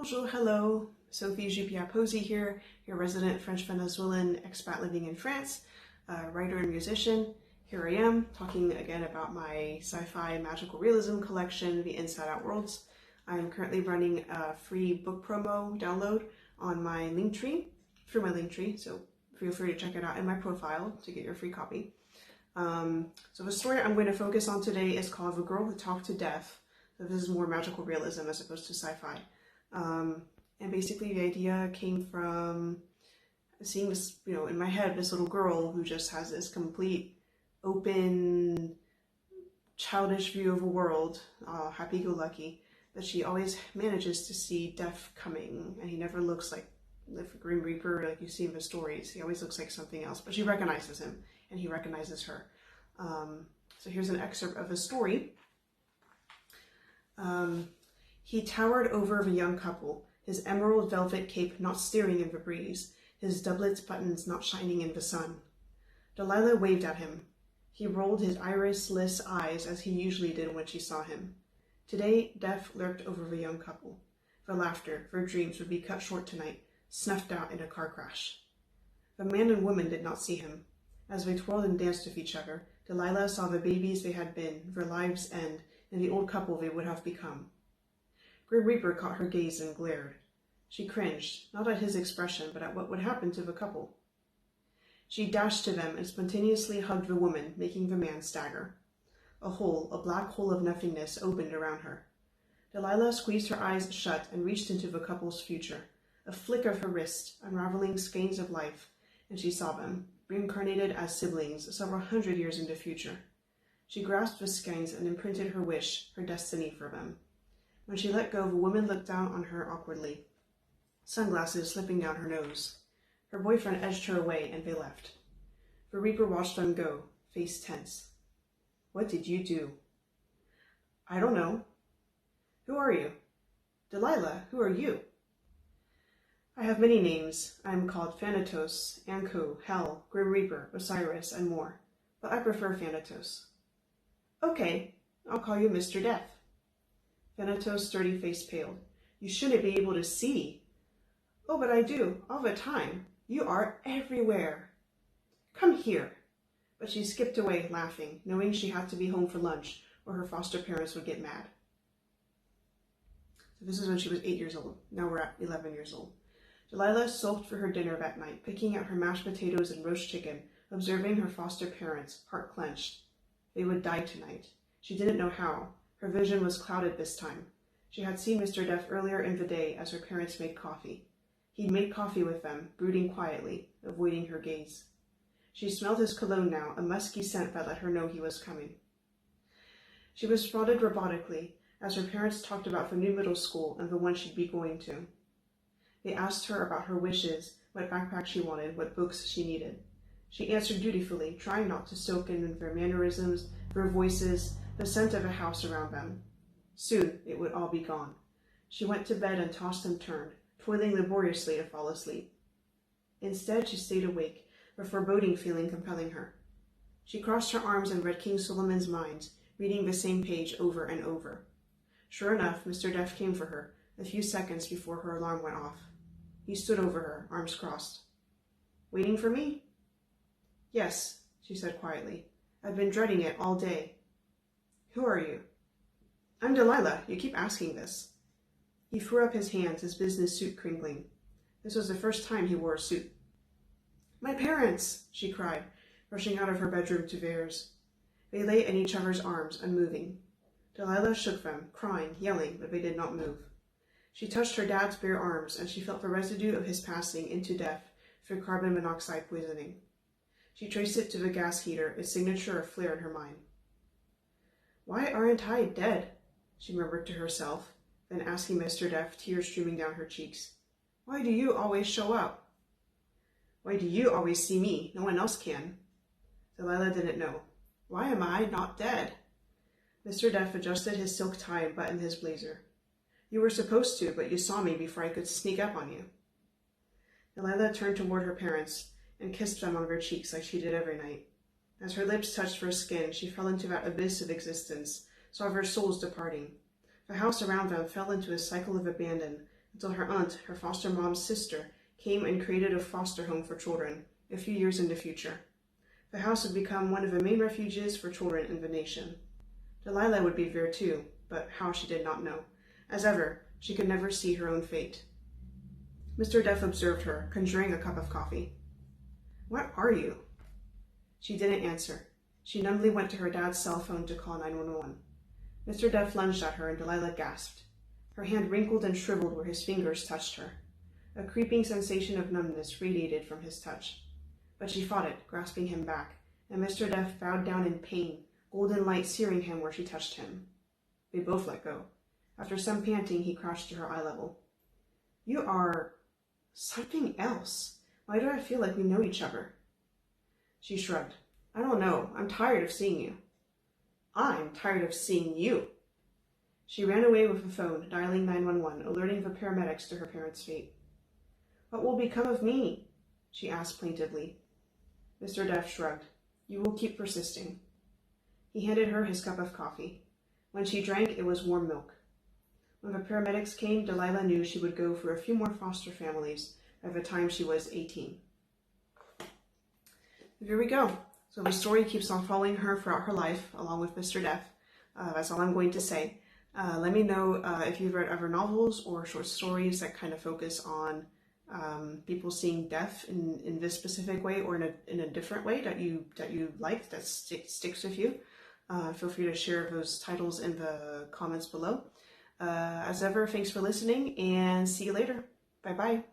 Bonjour, hello. Sophie Jupia-Posey here, your resident French Venezuelan expat living in France, writer and musician. Here I am, talking again about my sci-fi magical realism collection, The Inside Out Worlds. I'm currently running a free book promo download on my Linktree, through my Linktree, so feel free to check it out in my profile to get your free copy. So the story I'm going to focus on today is called The Girl Who Talked to Death. So this is more magical realism as opposed to sci-fi. And basically the idea came from seeing this, in my head, this little girl who just has this complete, open, childish view of a world, happy-go-lucky, that she always manages to see death coming, and he never looks like the Grim Reaper like you see in the stories. He always looks like something else, but she recognizes him, and he recognizes her. So here's an excerpt of his story. He towered over the young couple, his emerald velvet cape not stirring in the breeze, his doublet's buttons not shining in the sun. Delilah waved at him. He rolled his iris-less eyes as he usually did when she saw him. Today, death lurked over the young couple. Their laughter, their dreams would be cut short tonight, snuffed out in a car crash. The man and woman did not see him. As they twirled and danced with each other, Delilah saw the babies they had been, their lives end, and the old couple they would have become. Grim Reaper caught her gaze and glared. She cringed, not at his expression, but at what would happen to the couple. She dashed to them and spontaneously hugged the woman, making the man stagger. A black hole of nothingness opened around her. Delilah squeezed her eyes shut and reached into the couple's future. A flick of her wrist, unraveling skeins of life, and she saw them, reincarnated as siblings several hundred years into the future. She grasped the skeins and imprinted her wish, her destiny for them. When she let go, the woman looked down on her awkwardly, sunglasses slipping down her nose. Her boyfriend edged her away, and they left. The Reaper watched them go, face tense. What did you do? I don't know. Who are you? Delilah, who are you? I have many names. I am called Thanatos, Anko, Hell, Grim Reaper, Osiris, and more. But I prefer Thanatos. Okay, I'll call you Mr. Death. Thanatos' sturdy face paled. You shouldn't be able to see. Oh, but I do, all the time. You are everywhere. Come here. But she skipped away, laughing, knowing she had to be home for lunch, or her foster parents would get mad. So this is when she was 8 years old. Now we're at 11 years old. Delilah sulked for her dinner that night, picking at her mashed potatoes and roast chicken, observing her foster parents, heart clenched. They would die tonight. She didn't know how. Her vision was clouded this time. She had seen Mr. Death earlier in the day as her parents made coffee. He'd made coffee with them, brooding quietly, avoiding her gaze. She smelled his cologne now, a musky scent that let her know he was coming. She was spotted robotically as her parents talked about the new middle school and the one she'd be going to. They asked her about her wishes, what backpack she wanted, what books she needed. She answered dutifully, trying not to soak in their mannerisms, their voices, the scent of a house around them. Soon it would all be gone. She went to bed and tossed and turned, toiling laboriously to fall asleep. Instead, she stayed awake, a foreboding feeling compelling her. She crossed her arms and read King Solomon's Mines, reading the same page over and over. Sure enough, Mr. Death came for her, a few seconds before her alarm went off. He stood over her, arms crossed. Waiting for me? Yes, she said quietly. I've been dreading it all day. Who are you? I'm Delilah. You keep asking this. He threw up his hands, his business suit crinkling. This was the first time he wore a suit. My parents, she cried, rushing out of her bedroom to theirs. They lay in each other's arms, unmoving. Delilah shook them, crying, yelling, but they did not move. She touched her dad's bare arms, and she felt the residue of his passing into death through carbon monoxide poisoning. She traced it to the gas heater, its signature a flare in her mind. Why aren't I dead? She murmured to herself, then asking Mr. Death, tears streaming down her cheeks. Why do you always show up? Why do you always see me? No one else can. Delilah didn't know. Why am I not dead? Mr. Death adjusted his silk tie and buttoned his blazer. You were supposed to, but you saw me before I could sneak up on you. Delilah turned toward her parents and kissed them on their cheeks like she did every night. As her lips touched their skin, she fell into that abyss of existence, saw their souls departing. The house around them fell into a cycle of abandon, until her aunt, her foster mom's sister, came and created a foster home for children a few years in the future. The house would become one of the main refuges for children in the nation. Delilah would be there too, but how she did not know. As ever, she could never see her own fate. Mr. Duff observed her, conjuring a cup of coffee. "What are you?" She didn't answer. She numbly went to her dad's cell phone to call 911. Mr. Duff lunged at her and Delilah gasped. Her hand wrinkled and shriveled where his fingers touched her. A creeping sensation of numbness radiated from his touch. But she fought it, grasping him back, and Mr. Duff bowed down in pain, golden light searing him where she touched him. They both let go. After some panting, he crouched to her eye level. "You are something else. Why do I feel like we know each other?" She shrugged. "I don't know. I'm tired of seeing you." "I'm tired of seeing you." She ran away with the phone, dialing 911, alerting the paramedics to her parents' fate. "What will become of me?" she asked plaintively. Mr. Duff shrugged. "You will keep persisting." He handed her his cup of coffee. When she drank, it was warm milk. When the paramedics came, Delilah knew she would go for a few more foster families by the time she was 18. Here we go. So the story keeps on following her throughout her life, along with Mr. Duff. That's all I'm going to say. Let me know if you've read other novels or short stories that kind of focus on people seeing death in this specific way or in a different way that you like, that sticks with you. Feel free to share those titles in the comments below. As ever, thanks for listening and see you later. Bye-bye.